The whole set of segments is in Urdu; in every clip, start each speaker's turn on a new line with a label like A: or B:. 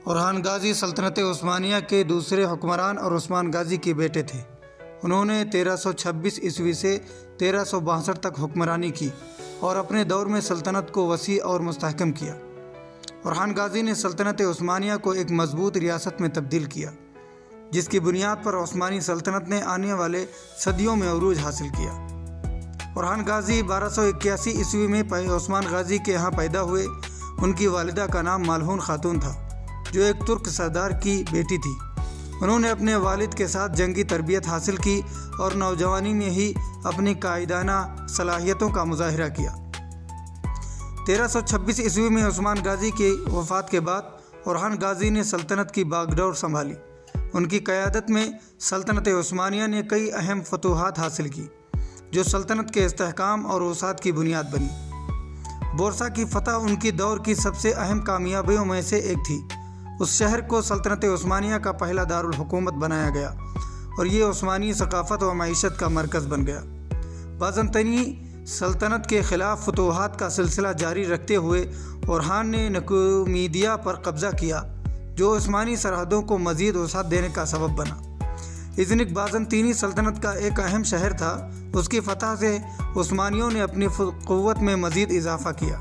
A: اورحان غازی سلطنت عثمانیہ کے دوسرے حکمران اور عثمان غازی کے بیٹے تھے۔ انہوں نے 1326 عیسوی سے 1362 تک حکمرانی کی اور اپنے دور میں سلطنت کو وسیع اور مستحکم کیا۔ اورحان غازی نے سلطنت عثمانیہ کو ایک مضبوط ریاست میں تبدیل کیا، جس کی بنیاد پر عثمانی سلطنت نے آنے والے صدیوں میں عروج حاصل کیا۔ اورحان غازی 1281 عیسوی میں عثمان غازی کے ہاں پیدا ہوئے۔ ان کی والدہ کا نام ملہون خاتون تھا، جو ایک ترک سردار کی بیٹی تھی۔ انہوں نے اپنے والد کے ساتھ جنگی تربیت حاصل کی اور نوجوانی میں ہی اپنی قائدانہ صلاحیتوں کا مظاہرہ کیا۔ 1326 عیسوی میں عثمان غازی کی وفات کے بعد اورحان غازی نے سلطنت کی باغ ڈور سنبھالی۔ ان کی قیادت میں سلطنت عثمانیہ نے کئی اہم فتوحات حاصل کی، جو سلطنت کے استحکام اور وسعت کی بنیاد بنی۔ بورسا کی فتح ان کی دور کی سب سے اہم کامیابیوں میں سے ایک تھی۔ اس شہر کو سلطنت عثمانیہ کا پہلا دارالحکومت بنایا گیا اور یہ عثمانی ثقافت و معیشت کا مرکز بن گیا۔ بازنطینی سلطنت کے خلاف فتوحات کا سلسلہ جاری رکھتے ہوئے اورحان نے نکومیدیا پر قبضہ کیا، جو عثمانی سرحدوں کو مزید وسعت دینے کا سبب بنا۔ ازنک بازنطینی سلطنت کا ایک اہم شہر تھا۔ اس کی فتح سے عثمانیوں نے اپنی قوت میں مزید اضافہ کیا۔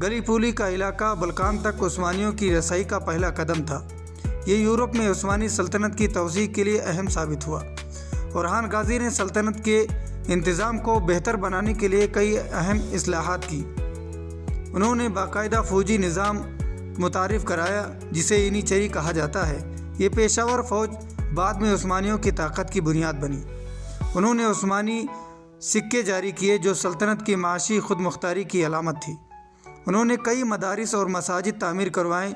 A: گلی پولی کا علاقہ بلقان تک عثمانیوں کی رسائی کا پہلا قدم تھا۔ یہ یورپ میں عثمانی سلطنت کی توسیع کے لیے اہم ثابت ہوا۔ اورحان غازی نے سلطنت کے انتظام کو بہتر بنانے کے لیے کئی اہم اصلاحات کی۔ انہوں نے باقاعدہ فوجی نظام متعارف کرایا، جسے اینیچری کہا جاتا ہے۔ یہ پیشہ ور فوج بعد میں عثمانیوں کی طاقت کی بنیاد بنی۔ انہوں نے عثمانی سکے جاری کیے، جو سلطنت کی معاشی خود مختاری کی علامت تھی۔ انہوں نے کئی مدارس اور مساجد تعمیر کروائے۔